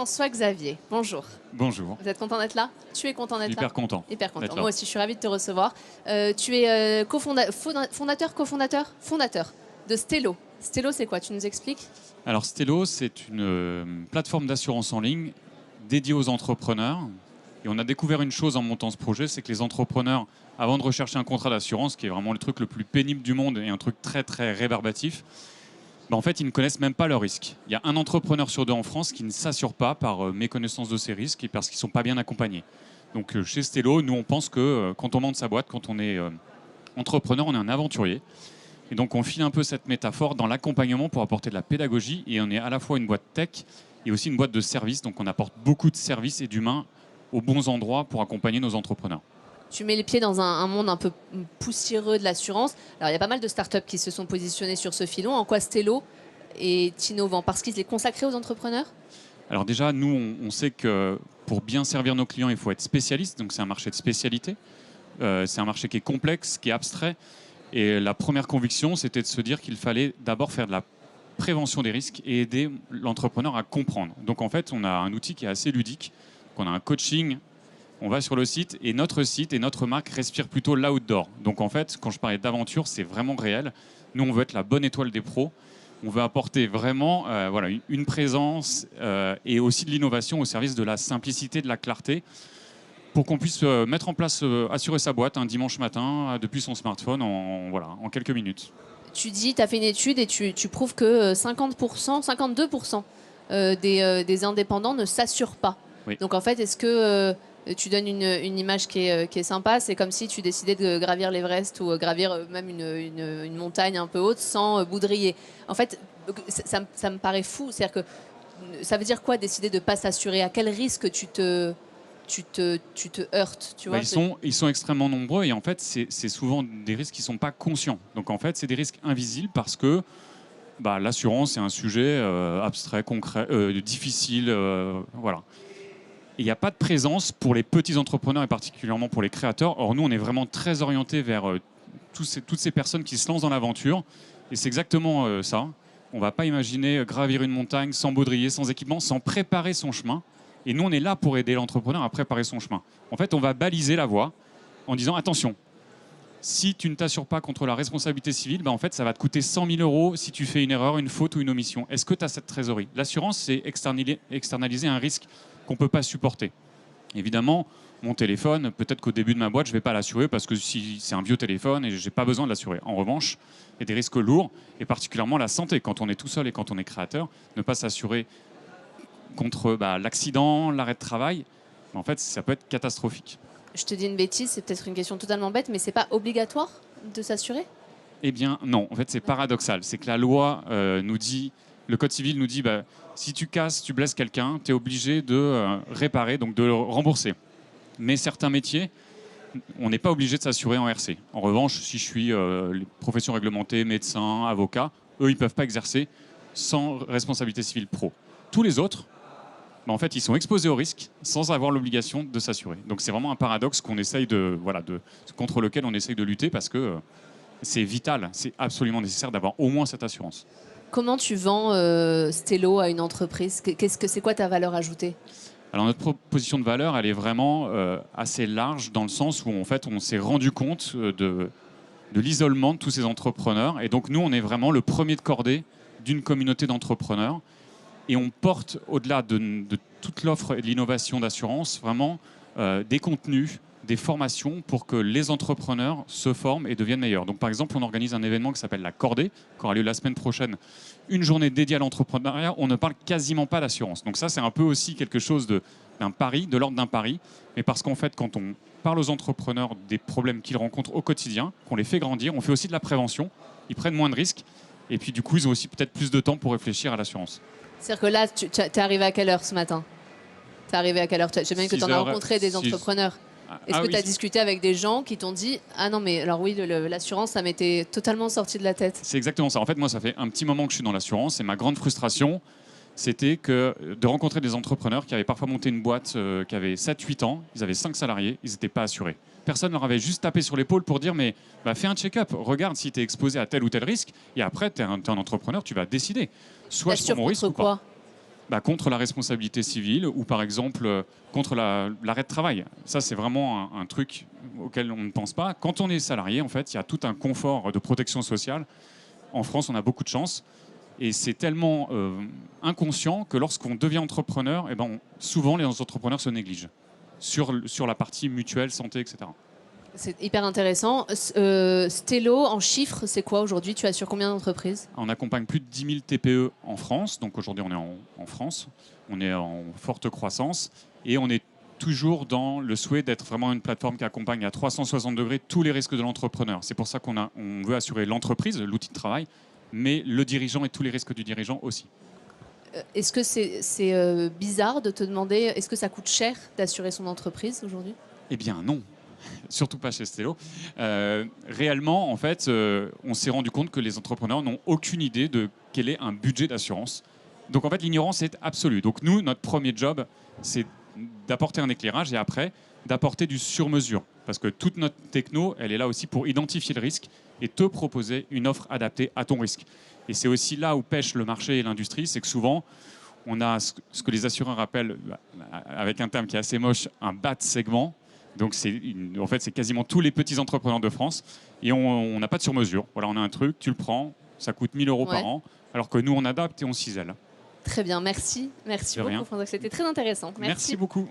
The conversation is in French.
François-Xavier, bonjour. Bonjour. Vous êtes content d'être là? Tu es content d'être là? Hyper content. Hyper content. Moi aussi, je suis ravie de te recevoir. Tu es fondateur de Stello. Stello, c'est quoi? Tu nous expliques? Alors Stello, c'est une plateforme d'assurance en ligne dédiée aux entrepreneurs. Et on a découvert une chose en montant ce projet, c'est que les entrepreneurs, avant de rechercher un contrat d'assurance, qui est vraiment le truc le plus pénible du monde et un truc très très rébarbatif, en fait, ils ne connaissent même pas leurs risques. Il y a un entrepreneur sur deux en France qui ne s'assure pas par méconnaissance de ses risques et parce qu'ils ne sont pas bien accompagnés. Donc chez Stello, nous on pense que quand on monte sa boîte, quand on est entrepreneur, on est un aventurier. Et donc on file un peu cette métaphore dans l'accompagnement pour apporter de la pédagogie. Et on est à la fois une boîte tech et aussi une boîte de services. Donc on apporte beaucoup de services et d'humains aux bons endroits pour accompagner nos entrepreneurs. Tu mets les pieds dans un monde un peu poussiéreux de l'assurance. Alors, il y a pas mal de startups qui se sont positionnées sur ce filon. En quoi Stello est innovant? Parce qu'il est consacré aux entrepreneurs? Alors déjà, nous, on sait que pour bien servir nos clients, il faut être spécialiste. Donc c'est un marché de spécialité. C'est un marché qui est complexe, qui est abstrait. Et la première conviction, c'était de se dire qu'il fallait d'abord faire de la prévention des risques et aider l'entrepreneur à comprendre. Donc en fait, on a un outil qui est assez ludique. On a un coaching. On va sur le site et notre marque respire plutôt l'outdoor. Donc en fait, quand je parlais d'aventure, c'est vraiment réel. Nous, on veut être la bonne étoile des pros. On veut apporter vraiment une présence et aussi de l'innovation au service de la simplicité, de la clarté, pour qu'on puisse mettre en place, assurer sa boîte un dimanche matin depuis son smartphone en quelques minutes. Tu dis, tu as fait une étude et tu prouves que 50%, 52% des indépendants ne s'assurent pas. Oui. Donc en fait, est-ce que tu donnes une image qui est sympa? C'est comme si tu décidais de gravir l'Everest ou gravir même une montagne un peu haute sans boudrier. En fait, ça me paraît fou. C'est-à-dire que ça veut dire quoi décider de ne pas s'assurer? À quel risque tu te heurtes, tu vois? Ils sont extrêmement nombreux et en fait, c'est souvent des risques qui ne sont pas conscients. Donc en fait, c'est des risques invisibles parce que l'assurance est un sujet abstrait, concret, difficile. Voilà. Il n'y a pas de présence pour les petits entrepreneurs et particulièrement pour les créateurs. Or, nous, on est vraiment très orientés vers toutes ces personnes qui se lancent dans l'aventure. Et c'est exactement ça. On ne va pas imaginer gravir une montagne sans baudrier, sans équipement, sans préparer son chemin. Et nous, on est là pour aider l'entrepreneur à préparer son chemin. En fait, on va baliser la voie en disant attention, si tu ne t'assures pas contre la responsabilité civile, en fait, ça va te coûter 100 000 € si tu fais une erreur, une faute ou une omission. Est-ce que tu as cette trésorerie? L'assurance, c'est externaliser un risque qu'on ne peut pas supporter. Évidemment, mon téléphone, peut-être qu'au début de ma boîte, je ne vais pas l'assurer parce que si c'est un vieux téléphone et je n'ai pas besoin de l'assurer. En revanche, il y a des risques lourds et particulièrement la santé. Quand on est tout seul et quand on est créateur, ne pas s'assurer contre l'accident, l'arrêt de travail, en fait, ça peut être catastrophique. Je te dis une bêtise, c'est peut-être une question totalement bête, mais c'est pas obligatoire de s'assurer? Eh bien, non. En fait, c'est paradoxal. C'est que la loi nous dit, le Code civil nous dit, si tu casses, tu blesses quelqu'un, tu es obligé de réparer, donc de le rembourser. Mais certains métiers, on n'est pas obligé de s'assurer en RC. En revanche, si je suis les professions réglementées, médecin, avocat, eux, ils ne peuvent pas exercer sans responsabilité civile pro. Tous les autres, en fait, ils sont exposés au risque sans avoir l'obligation de s'assurer. Donc c'est vraiment un paradoxe qu'on essaye contre lequel on essaye de lutter parce que c'est vital, c'est absolument nécessaire d'avoir au moins cette assurance. Comment tu vends Stello à une entreprise? C'est quoi ta valeur ajoutée? Alors notre proposition de valeur, elle est vraiment assez large dans le sens où en fait on s'est rendu compte de l'isolement de tous ces entrepreneurs. Et donc nous, on est vraiment le premier de cordée d'une communauté d'entrepreneurs. Et on porte, au-delà de toute l'offre et de l'innovation d'assurance, vraiment des contenus, des formations pour que les entrepreneurs se forment et deviennent meilleurs. Donc, par exemple, on organise un événement qui s'appelle la Cordée, qui aura lieu la semaine prochaine, une journée dédiée à l'entrepreneuriat. On ne parle quasiment pas d'assurance. Donc ça, c'est un peu aussi quelque chose d'un pari, de l'ordre d'un pari. Mais parce qu'en fait, quand on parle aux entrepreneurs des problèmes qu'ils rencontrent au quotidien, qu'on les fait grandir, on fait aussi de la prévention, ils prennent moins de risques. Et puis, du coup, ils ont aussi peut-être plus de temps pour réfléchir à l'assurance. C'est-à-dire que là, tu es arrivé à quelle heure ce matin? Tu es arrivé à quelle heure? J'imagine que tu en as rencontré des entrepreneurs. Est-ce que tu as discuté avec des gens qui t'ont dit « Ah non, mais alors oui, l'assurance, ça m'était totalement sorti de la tête ». C'est exactement ça. En fait, moi, ça fait un petit moment que je suis dans l'assurance et ma grande frustration, c'était de rencontrer des entrepreneurs qui avaient parfois monté une boîte qui avait 7-8 ans, ils avaient 5 salariés, ils n'étaient pas assurés. Personne ne leur avait juste tapé sur l'épaule pour dire mais fais un check-up, regarde si tu es exposé à tel ou tel risque et après tu es un entrepreneur, tu vas décider. Soit je prends mon risque ou pas. contre la responsabilité civile ou par exemple contre l'arrêt de travail. Ça, c'est vraiment un truc auquel on ne pense pas. Quand on est salarié, en fait, il y a tout un confort de protection sociale. En France, on a beaucoup de chance. Et c'est tellement inconscient que lorsqu'on devient entrepreneur, souvent les entrepreneurs se négligent sur la partie mutuelle, santé, etc. C'est hyper intéressant. Stello, en chiffres, c'est quoi aujourd'hui? Tu assures combien d'entreprises? On accompagne plus de 10 000 TPE en France. Donc aujourd'hui, on est en France. On est en forte croissance. Et on est toujours dans le souhait d'être vraiment une plateforme qui accompagne à 360 degrés tous les risques de l'entrepreneur. C'est pour ça qu'on veut assurer l'entreprise, l'outil de travail, mais le dirigeant et tous les risques du dirigeant aussi. Est-ce que c'est bizarre de te demander, est-ce que ça coûte cher d'assurer son entreprise aujourd'hui? Eh bien non, surtout pas chez Stello. Réellement, en fait, on s'est rendu compte que les entrepreneurs n'ont aucune idée de quel est un budget d'assurance. Donc en fait, l'ignorance est absolue. Donc nous, notre premier job, c'est d'apporter un éclairage et après, d'apporter du sur-mesure. Parce que toute notre techno, elle est là aussi pour identifier le risque et te proposer une offre adaptée à ton risque. Et c'est aussi là où pêche le marché et l'industrie, c'est que souvent, on a ce que les assureurs appellent, avec un terme qui est assez moche, un bas de segment. Donc en fait, c'est quasiment tous les petits entrepreneurs de France. Et on n'a pas de sur-mesure. Voilà, on a un truc, tu le prends, ça coûte 1 000 € par an, alors que nous, on adapte et on cisèle. Très bien, merci. Merci beaucoup, François. C'était très intéressant. Merci beaucoup.